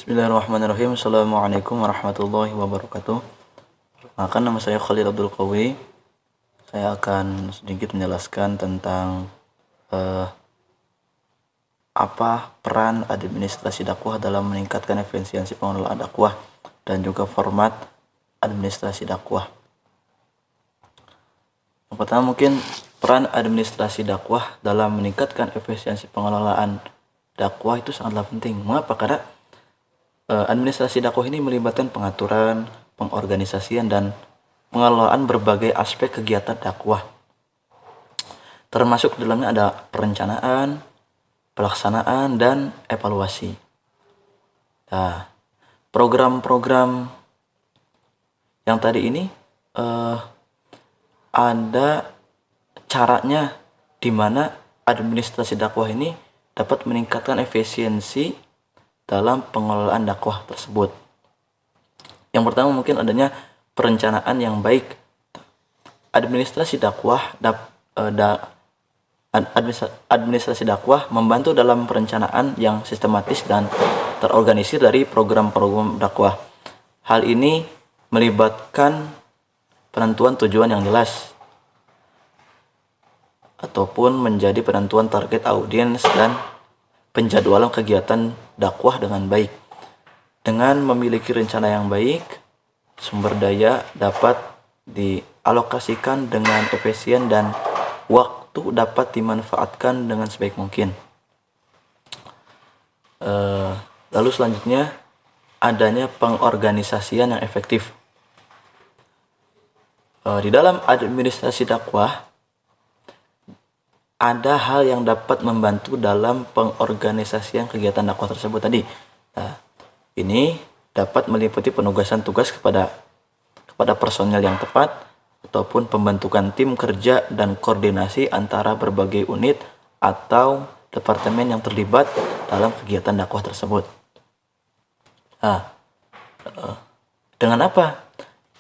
Bismillahirrahmanirrahim. Assalamualaikum warahmatullahi wabarakatuh. Perkenalkan, nama saya Khalil Abdul Qawi. Saya akan sedikit menjelaskan tentang apa peran administrasi dakwah dalam meningkatkan efisiensi pengelolaan dakwah dan juga format administrasi dakwah. Yang pertama mungkin peran administrasi dakwah dalam meningkatkan efisiensi pengelolaan dakwah itu sangatlah penting. Mengapa? Karena administrasi dakwah ini melibatkan pengaturan, pengorganisasian, dan pengelolaan berbagai aspek kegiatan dakwah. Termasuk dalamnya ada perencanaan, pelaksanaan, dan evaluasi. Nah, program-program yang tadi ini ada caranya di mana administrasi dakwah ini dapat meningkatkan efisiensi dalam pengelolaan dakwah tersebut. Yang pertama mungkin adanya perencanaan yang baik. Administrasi dakwah membantu dalam perencanaan yang sistematis dan terorganisir dari program-program dakwah. Hal ini melibatkan penentuan tujuan yang jelas ataupun menjadi penentuan target audiens dan penjadwalan kegiatan dakwah dengan baik. Dengan memiliki rencana yang baik, sumber daya dapat dialokasikan dengan efisien dan waktu dapat dimanfaatkan dengan sebaik mungkin. Lalu selanjutnya adanya pengorganisasian yang efektif. Di dalam administrasi dakwah ada hal yang dapat membantu dalam pengorganisasian kegiatan dakwah tersebut tadi. Nah, ini dapat meliputi penugasan tugas kepada personel yang tepat ataupun pembentukan tim kerja dan koordinasi antara berbagai unit atau departemen yang terlibat dalam kegiatan dakwah tersebut. Nah, dengan apa?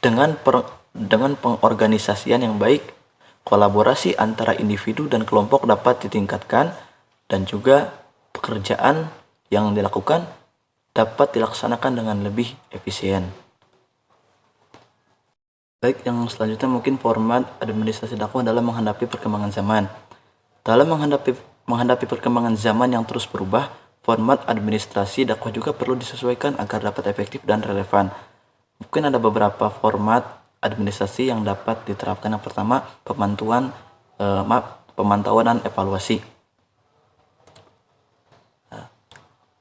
Dengan pengorganisasian yang baik, kolaborasi antara individu dan kelompok dapat ditingkatkan dan juga pekerjaan yang dilakukan dapat dilaksanakan dengan lebih efisien. Baik, yang selanjutnya mungkin format administrasi dakwah dalam menghadapi perkembangan zaman. Dalam menghadapi perkembangan zaman yang terus berubah, format administrasi dakwah juga perlu disesuaikan agar dapat efektif dan relevan. Mungkin ada beberapa format administrasi yang dapat diterapkan. Yang pertama, pemantauan dan evaluasi.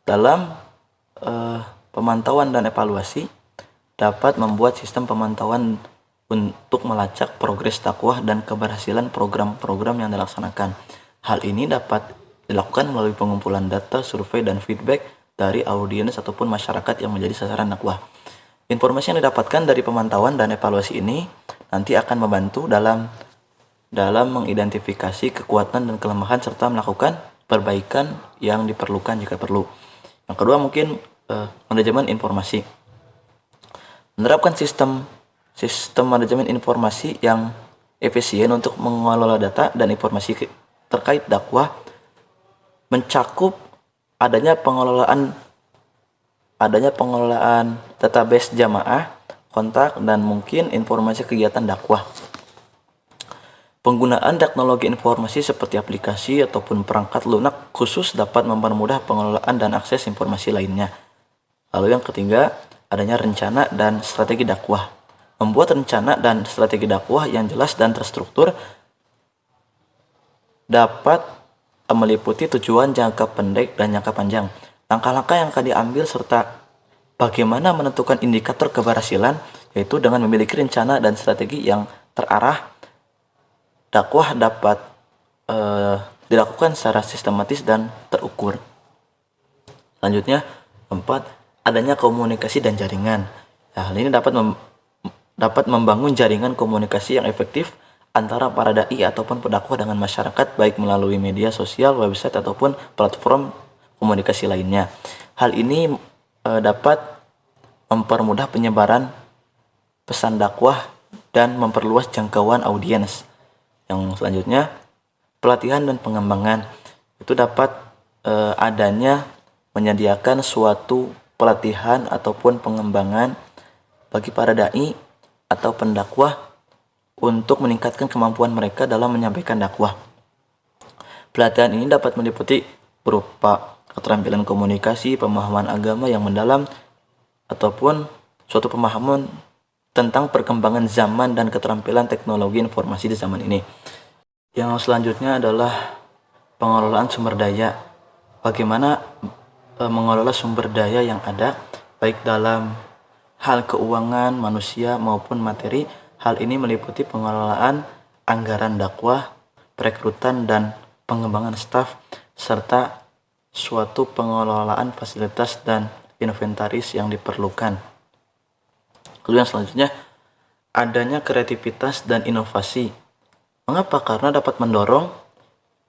Dalam pemantauan dan evaluasi dapat membuat sistem pemantauan untuk melacak progres dakwah dan keberhasilan program-program yang dilaksanakan. Hal ini dapat dilakukan melalui pengumpulan data, survei, dan feedback dari audiens ataupun masyarakat yang menjadi sasaran dakwah. Informasi yang didapatkan dari pemantauan dan evaluasi ini nanti akan membantu dalam mengidentifikasi kekuatan dan kelemahan serta melakukan perbaikan yang diperlukan jika perlu. Yang kedua mungkin manajemen informasi. Menerapkan sistem manajemen informasi yang efisien untuk mengelola data dan informasi terkait dakwah mencakup adanya pengelolaan database jamaah, kontak, dan mungkin informasi kegiatan dakwah. Penggunaan teknologi informasi seperti aplikasi ataupun perangkat lunak khusus dapat mempermudah pengelolaan dan akses informasi lainnya. Lalu yang ketiga, adanya rencana dan strategi dakwah. Membuat rencana dan strategi dakwah yang jelas dan terstruktur dapat meliputi tujuan jangka pendek dan jangka panjang, langkah-langkah yang akan diambil, serta bagaimana menentukan indikator keberhasilan, yaitu dengan memiliki rencana dan strategi yang terarah. Dakwah dapat dilakukan secara sistematis dan terukur. Selanjutnya, keempat, adanya komunikasi dan jaringan. Nah, hal ini dapat membangun jaringan komunikasi yang efektif antara para dai ataupun pendakwah dengan masyarakat, baik melalui media sosial, website, ataupun platform komunikasi lainnya. Hal ini dapat mempermudah penyebaran pesan dakwah dan memperluas jangkauan audiens. Yang selanjutnya, pelatihan dan pengembangan. Itu dapat adanya menyediakan suatu pelatihan ataupun pengembangan bagi para dai atau pendakwah untuk meningkatkan kemampuan mereka dalam menyampaikan dakwah. Pelatihan ini dapat meliputi berupa keterampilan komunikasi, pemahaman agama yang mendalam, ataupun suatu pemahaman tentang perkembangan zaman dan keterampilan teknologi informasi di zaman ini. Yang selanjutnya adalah pengelolaan sumber daya. Bagaimana mengelola sumber daya yang ada, baik dalam hal keuangan, manusia maupun materi. Hal ini meliputi pengelolaan anggaran dakwah, perekrutan dan pengembangan staf, serta suatu pengelolaan fasilitas dan inventaris yang diperlukan. Lalu yang selanjutnya, adanya kreativitas dan inovasi. Mengapa? Karena dapat mendorong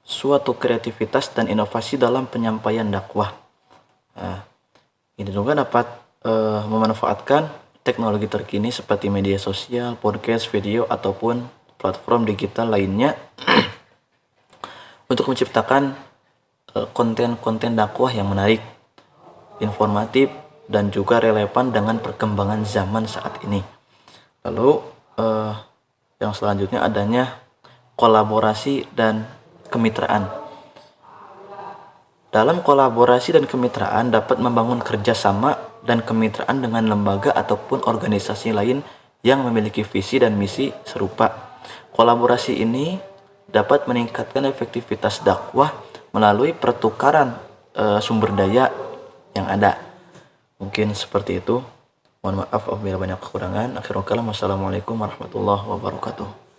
suatu kreativitas dan inovasi dalam penyampaian dakwah. Nah, ini juga dapat memanfaatkan teknologi terkini seperti media sosial, podcast, video, ataupun platform digital lainnya untuk menciptakan konten-konten dakwah yang menarik, informatif, dan juga relevan dengan perkembangan zaman saat ini. Lalu yang selanjutnya adanya kolaborasi dan kemitraan. Dalam kolaborasi dan kemitraan dapat membangun kerjasama dan kemitraan dengan lembaga ataupun organisasi lain yang memiliki visi dan misi serupa. Kolaborasi ini dapat meningkatkan efektivitas dakwah melalui pertukaran sumber daya yang ada. Mungkin seperti itu. Mohon maaf apabila banyak kekurangan. Akhirul kalam, wassalamualaikum warahmatullahi wabarakatuh.